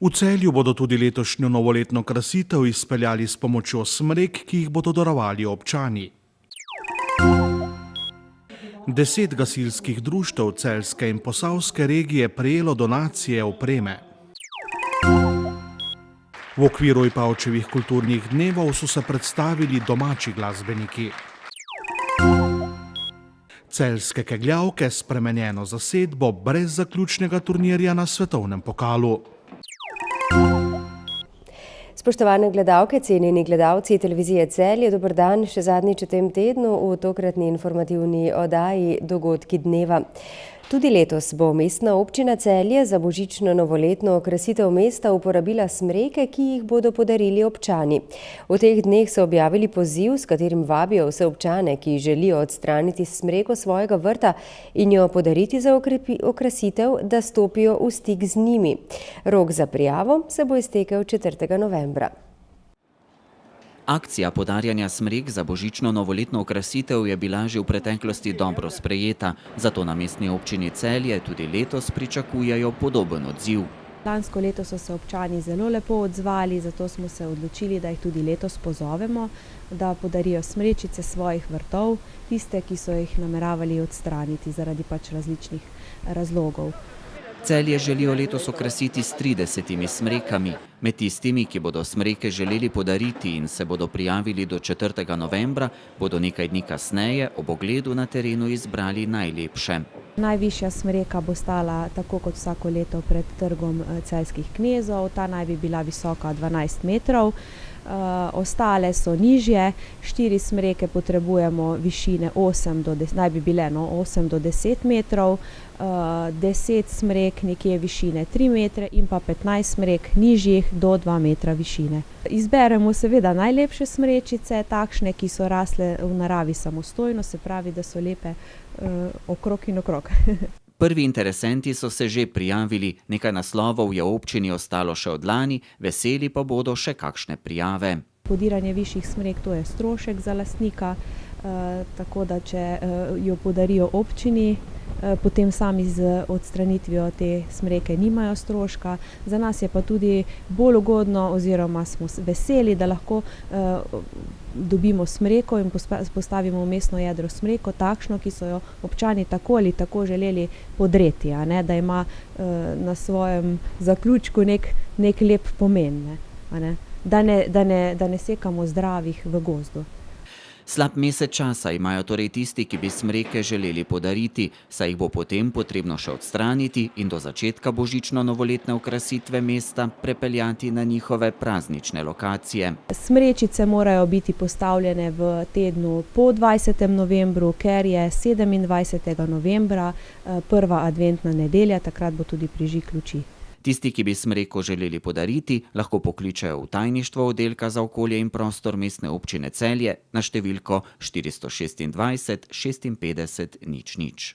V Celju bodo tudi letošnjo novoletno krasitev izpeljali s pomočjo smrek, ki jih bodo darovali občani. 10 gasilskih društev celjske in posavske regije prejelo donacije opreme. V okviru Ipavčevih kulturnih dnevov so se predstavili domači glasbeniki. Celjske kegljavke s spremenjeno zasedbo brez zaključnega turnirja na svetovnem pokalu. Spoštovane gledalke, cenjeni gledalci televizije Celje, dober dan, še zadnjič v tem tednu v tokratni informativni oddaji Dogodki dneva. Tudi letos bo mestna občina Celje za božično novoletno okrasitev mesta uporabila smreke, ki jih bodo podarili občani. V teh dneh so objavili poziv, s katerim vabijo vse občane, ki želijo odstraniti smreko svojega vrta in jo podariti za okrasitev, da stopijo v stik z njimi. Rok za prijavo se bo iztekel 4. novembra. Akcija podarjanja smrek za božično novoletno okrasitev je bila že v preteklosti dobro sprejeta, zato na mestni občini Celje tudi letos pričakujejo podoben odziv. Lansko leto so se občani zelo lepo odzvali, zato smo se odločili, da jih tudi letos pozovemo, da podarijo smrečice svojih vrtov, tiste, ki so jih nameravali odstraniti zaradi različnih razlogov. Celje želijo letos okrasiti s 30 smrekami. Med tistimi, ki bodo smreke želeli podariti in se bodo prijavili do 4. novembra, bodo nekaj dni kasneje ob ogledu na terenu izbrali najlepše. Najvišja smreka bo stala tako kot vsako leto pred trgom celjskih knezov. Ta naj bi bila visoka 12 metrov. Ostale so nižje, 4 smreke potrebujemo višine 8 do 10 metrov, 10 smrek nekje višine 3 metre in pa 15 smrek nižjih do 2 metra višine. Izberemo seveda najlepše smrečice, takšne, ki so rasle v naravi samostojno, se pravi, da so lepe okrog in okrog. Prvi interesenti so se že prijavili, nekaj naslovov je občini ostalo še od lani, veseli pa bodo še kakšne prijave. Podiranje višjih smrek, to je strošek za lastnika, tako da če jo podarijo občini, potem sami z odstranitvijo te smreke nimajo stroška. Za nas je pa tudi bolj ugodno oziroma smo veseli, da lahko dobimo smreko in postavimo v mestno jedro smreko takšno, ki so jo občani tako ali tako želeli podreti, da ima na svojem zaključku nek lep pomen, da ne sekamo zdravih v gozdu. Slab mesec časa imajo torej tisti, ki bi smreke želeli podariti, saj jih bo potem potrebno še odstraniti in do začetka božično-novoletne okrasitve mesta prepeljati na njihove praznične lokacije. Smrečice morajo biti postavljene v tednu po 20. novembru, ker je 27. novembra prva adventna nedelja, takrat bo tudi prižig luči. Tisti, ki bi smreko želeli podariti, lahko pokličejo v tajništvo oddelka za okolje in prostor mestne občine Celje na številko 426 56 00.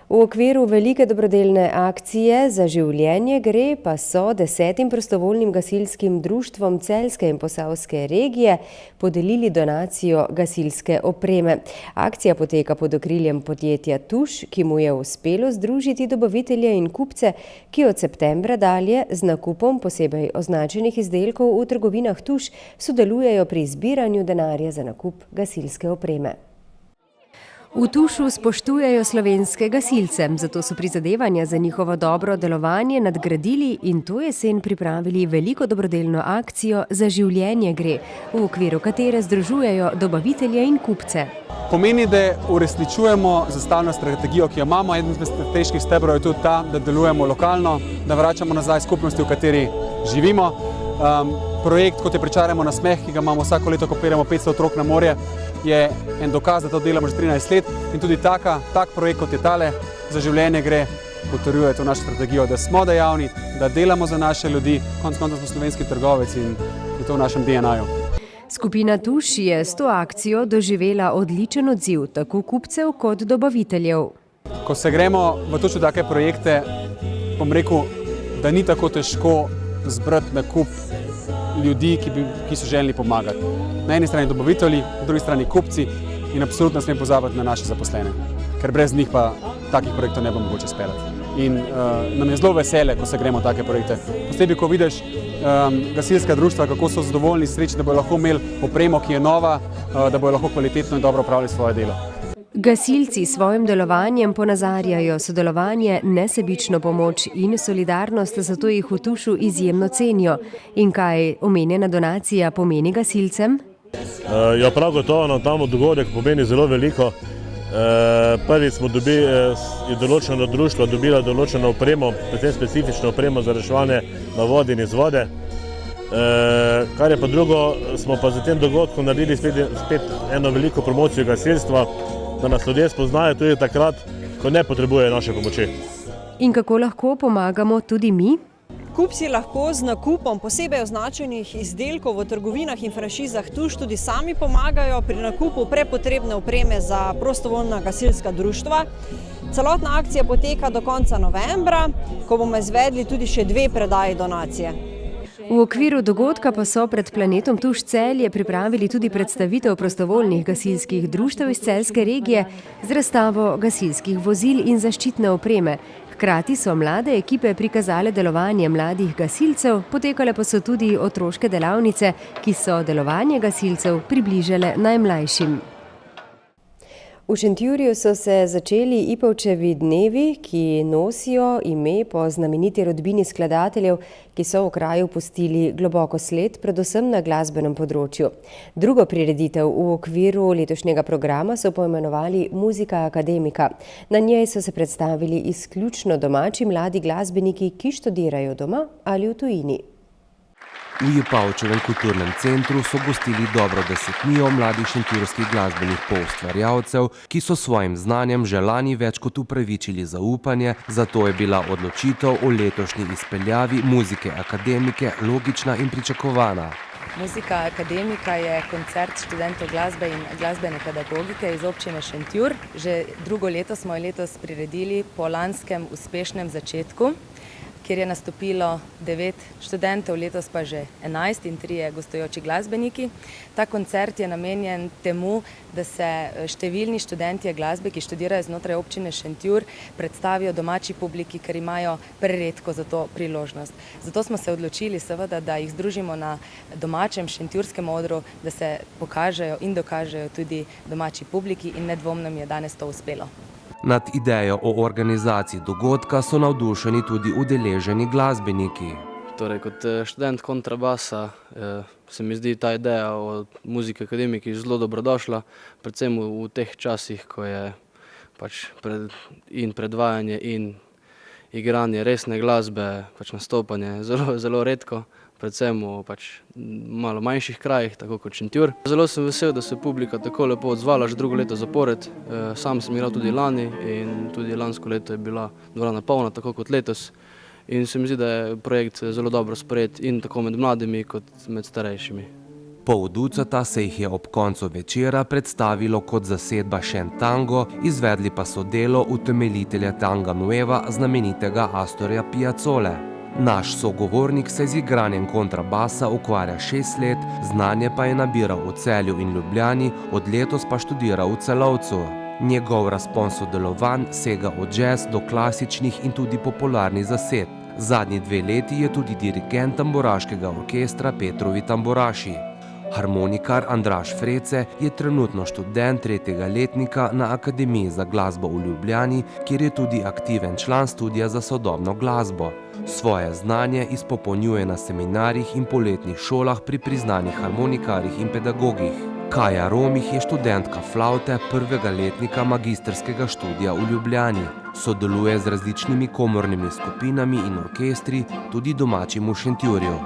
V okviru velike dobrodelne akcije Za življenje gre pa so 10 prostovoljnim gasilskim društvom celjske in posavske regije podelili donacijo gasilske opreme. Akcija poteka pod okriljem podjetja Tuš, ki mu je uspelo združiti dobavitelje in kupce, ki od septembra dalje z nakupom posebej označenih izdelkov v trgovinah Tuš sodelujejo pri zbiranju denarja za nakup gasilske opreme. V Tušu spoštujejo slovenske gasilce, zato so prizadevanja za njihovo dobro delovanje nadgradili in to jesen pripravili veliko dobrodelno akcijo Za življenje gre, v okviru katere združujejo dobavitelje in kupce. Pomeni, da uresničujemo zastavljeno strategijo, ki jo imamo. Eden od strateških stebrov je tudi ta, da delujemo lokalno, da vračamo nazaj skupnosti, v kateri živimo. Projekt, kot je Pričarajmo na smeh, ki ga imamo vsako leto, ko peljemo 500 otrok na morje, je en dokaz, da to delamo že 13 let in tudi tak projekt, kot je tale Za življenje gre, potrjuje to našo strategijo, da smo dejavni, da delamo za naše ljudi, konec koncev smo slovenski trgovec in je to v našem DNA-ju. Skupina Tuš je s to akcijo doživela odličen odziv, tako kupcev kot dobaviteljev. Ko se gremo v Tušu take projekte, bom rekel, da ni tako težko zbrati nakup ljudi, ki so želeli pomagati. Na eni strani dobavitelji, na drugi strani kupci in absolutno ne smem pozabiti na naše zaposlene, ker brez njih pa takih projektov ne bo mogoče speljati. in nam je zelo vesele, ko se gremo v take projekte. Posebej, ko vidiš gasilska društva, kako so zadovoljni, srečni, da bodo lahko imeli opremo, ki je nova, da bodo lahko kvalitetno in dobro opravljali svoje delo. Gasilci s svojim delovanjem ponazarjajo sodelovanje, nesebično pomoč in solidarnost, zato jih v Tušu izjemno cenijo. In kaj omenjena donacija pomeni gasilcem? Ja, prav gotovo nam tam dogodek pomeni zelo veliko. Prvič je določeno društvo dobilo določeno opremo, predvsem specifično opremo za reševanje na vodi in iz vode. Kar je pa drugo, smo pa za tem dogodkom naredili spet eno veliko promocijo gasilstva, da nas ljudje spoznajo tudi takrat, ko ne potrebujejo naše pomoči. In kako lahko pomagamo tudi mi? Kupci lahko z nakupom posebej označenih izdelkov v trgovinah in franšizah Tuš tudi sami pomagajo pri nakupu prepotrebne opreme za prostovoljna gasilska društva. Celotna akcija poteka do konca novembra, ko bomo izvedli tudi še 2 predaji donacije. V okviru dogodka pa so pred Planetom Tuš Celje pripravili tudi predstavitev prostovoljnih gasilskih društev iz celjske regije z razstavo gasilskih vozil in zaščitne opreme. Hkrati so mlade ekipe prikazale delovanje mladih gasilcev, potekale pa so tudi otroške delavnice, ki so delovanje gasilcev približale najmlajšim. V Šentjurju so se začeli Ipavčevi dnevi, ki nosijo ime po znameniti rodbini skladateljev, ki so v kraju pustili globoko sled, predvsem na glasbenem področju. Drugo prireditev v okviru letošnjega programa so poimenovali Muzika akademika. Na njej so se predstavili izključno domači mladi glasbeniki, ki študirajo doma ali v tujini. V Ipavčevem kulturnem centru so gostili dobro desetnijo mladih šentjurskih glasbenih poustvarjalcev, ki so svojim znanjem že lani več kot upravičili zaupanje, zato je bila odločitev o letošnji izpeljavi Muzike akademike logična in pričakovana. Muzika akademika je koncert študentov glasbe in glasbene pedagogike iz občine Šentjur. Že drugo leto smo jo letos priredili po lanskem uspešnem začetku, kjer je nastopilo 9 študentov, letos pa že 11 in 3 gostujoči glasbeniki. Ta koncert je namenjen temu, da se številni študentje glasbe, ki študirajo znotraj občine Šentjur, predstavijo domači publiki, ker imajo preredko za to priložnost. Zato smo se odločili seveda, da jih združimo na domačem šentjurskem odru, da se pokažejo in dokažejo tudi domači publiki in nedvomno mi je danes to uspelo. Nad idejo o organizaciji dogodka so navdušeni tudi udeleženi glasbeniki. Torej, kot študent kontrabasa se mi zdi ta ideja o Muziki akademiki zelo dobrodošla, predvsem v teh časih, ko je in predvajanje in igranje resne glasbe, nastopanje zelo redko, predvsem v malo manjših krajih, tako kot Šentjur. Zelo sem vesel, da se publika tako lepo odzvala že drugo leto zapored. Sam sem igral tudi lani in tudi lansko leto je bila dvorana polna, tako kot letos. In se mi zdi, da je projekt zelo dobro sprejet in tako med mladimi kot med starejšimi. Pol ducata se jih je ob koncu večera predstavilo kot zasedba Šent Tango, izvedli pa so delo utemeljitelja Tanga Nueva, znamenitega Astorja Piazzole. Naš sogovornik se z igranjem kontrabasa ukvarja 6 let, znanje pa je nabiral v Celju in Ljubljani, od letos pa študira v Celovcu. Njegov razpon sodelovanj sega od jazz do klasičnih in tudi popularnih zasedb. Zadnji 2 leti je tudi dirigent tamburaškega orkestra Petrovi tamburaši. Harmonikar Andraž Frece je trenutno študent 3. letnika na Akademiji za glasbo v Ljubljani, kjer je tudi aktiven član studija za sodobno glasbo. Svoje znanje izpopolnjuje na seminarjih in poletnih šolah pri priznanih harmonikarjih in pedagogih. Kaja Romih je študentka flavte 1. letnika magistrskega študija v Ljubljani. Sodeluje z različnimi komornimi skupinami in orkestri, tudi domačim v Šentjurju.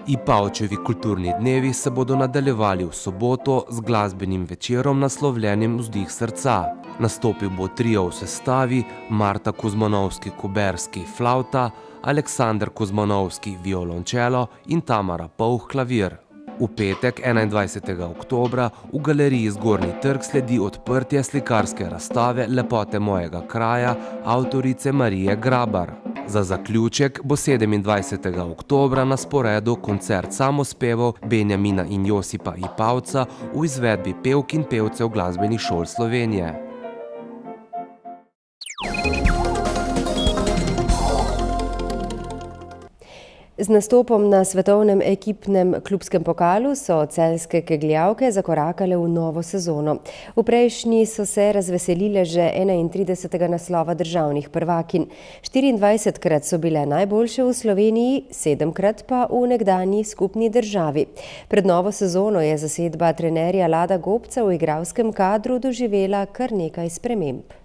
Ipavčevi kulturni dnevi se bodo nadaljevali v soboto z glasbenim večerom naslovljenim Vzdih srca. Nastopil bo trio v sestavi Marta Kuzmanovski-Kuberski flavta, Aleksander Kuzmanovski violončelo in Tamara Pouh klavir. V petek 21. oktobra v galeriji Zgornji trg sledi odprtje slikarske razstave Lepote mojega kraja avtorice Marije Grabar. Za zaključek bo 27. oktobra na sporedu koncert samospevov Benjamina in Josipa Ipavca v izvedbi pevk in pevcev glasbenih šol Slovenije. Z nastopom na svetovnem ekipnem klubskem pokalu so celjske kegljavke zakorakale v novo sezono. V prejšnji so se razveselile že 31. naslova državnih prvakinj. 24krat so bile najboljše v Sloveniji, 7krat pa v nekdanji skupni državi. Pred novo sezono je zasedba trenerja Lada Gobca v igralskem kadru doživela kar nekaj sprememb.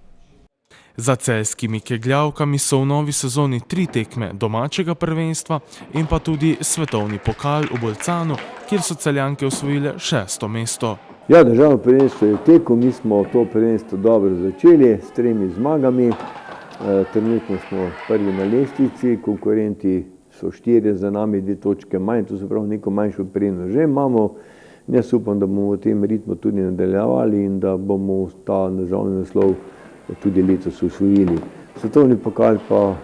Za celjskimi kegljavkami so v novi sezoni 3 tekme domačega prvenstva in pa tudi svetovni pokal v Bolcanu, kjer so Celjanke osvojile 6. mesto. Ja, državno prvenstvo je v teku, mi smo to prvenstvo dobro začeli s 3 zmagami. Trenutno smo prvi na lestvici, konkurenti so 4 za nami, 2 točke manj, to se pravi neko manjšo prednost že imamo. Jaz upam, da bomo v tem ritmu tudi nadaljevali in da bomo ta državni naslov tudi letos osvojili. Svetovni pokal pa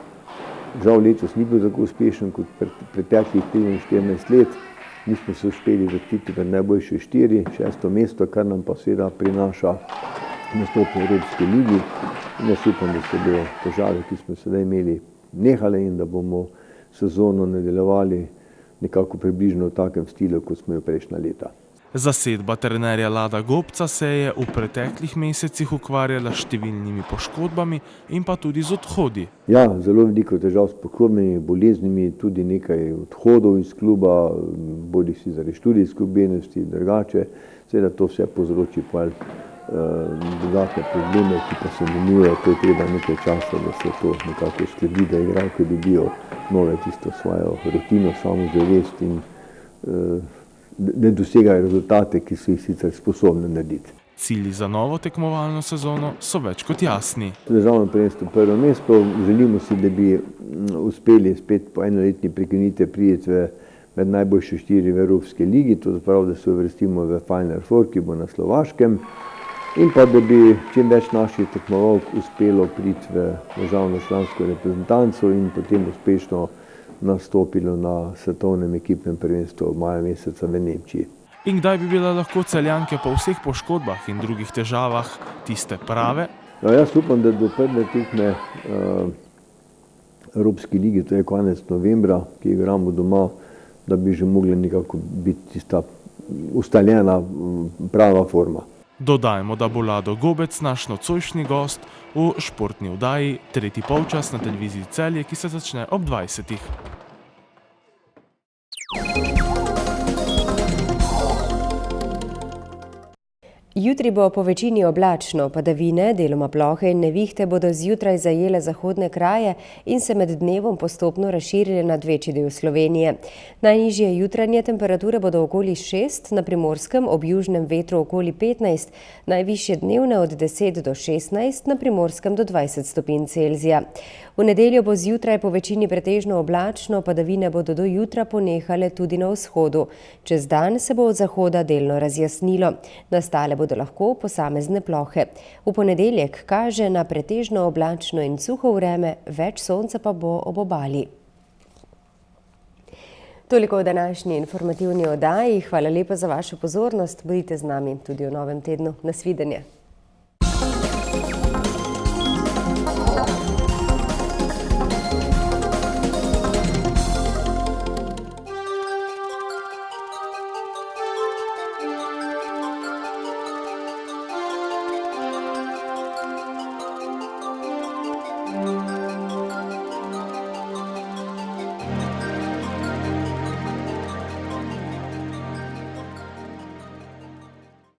žal letos ni bil tako uspešen kot preteklih 14 let. Mi smo se uspeli vrstiti med najboljše 4, 6. mesto, kar nam pa seveda prinaša nastop v Evropski ligi. In jaz upam, da se bodo težave, ki smo sedaj imeli, nehale in da bomo sezono nadaljevali nekako približno v takem stilu, kot smo jo prejšnja leta. Zasedba trenerja Lada Gobca se je v preteklih mesecih ukvarjala s številnimi poškodbami in pa tudi z odhodi. Ja, zelo veliko težav s poškodbami, boleznimi, tudi nekaj odhodov iz kluba, bodisi zaradi študijske obveznosti, drugače. Seveda to vse povzroči dodatne probleme, ki pa se menjujejo, to je treba nekaj časa, da se to nekako uskladi, da igralke dobijo nove tisto svojo rutino, samozavest in ne dosegajo rezultate, ki so jih sicer sposobni narediti. Cilji za novo tekmovalno sezono so več kot jasni. Državno prvenstvo prvo mesto, želimo si, da bi uspeli spet po enoletni prekinitvi priti med najboljše 4 v Evropski ligi, to se pravi, da se uvrstimo v Final Four, ki bo na Slovaškem, in pa da bi čim več naših tekmovalk uspelo priti v državno člansko reprezentanco in potem uspešno nastopilo na svetovnem ekipnem prvenstvu maja meseca v Nemčiji. In kdaj bi bile lahko Celjanke po vseh poškodbah in drugih težavah tiste prave? Ja, jaz upam, da do prve tekme Evropske lige, to je konec novembra, ki igramo doma, da bi že mogli nekako biti tista ustaljena prava forma. Dodajmo, da bo Lado Gobec naš nocojšnji gost v športni oddaji Tretji polčas na televiziji Celje, ki se začne ob 20. Jutri bo po večini oblačno, padavine, deloma plohe in nevihte bodo zjutraj zajele zahodne kraje in se med dnevom postopno razširile nad večji del Slovenije. Najnižje jutranje temperature bodo okoli 6, na Primorskem ob južnem vetru okoli 15, najvišje dnevne od 10 do 16, na Primorskem do 20 stopinj Celzija. V nedeljo bo zjutraj po večini pretežno oblačno, padavine bodo do jutra ponehale tudi na vzhodu. Čez dan se bo od zahoda delno razjasnilo. Nastale bodo lahko posamezne plohe. V ponedeljek kaže na pretežno oblačno in suho vreme, več sonca pa bo ob obali. Toliko v današnji informativni oddaji. Hvala lepa za vašo pozornost. Bodite z nami tudi v novem tednu. Nasvidenje.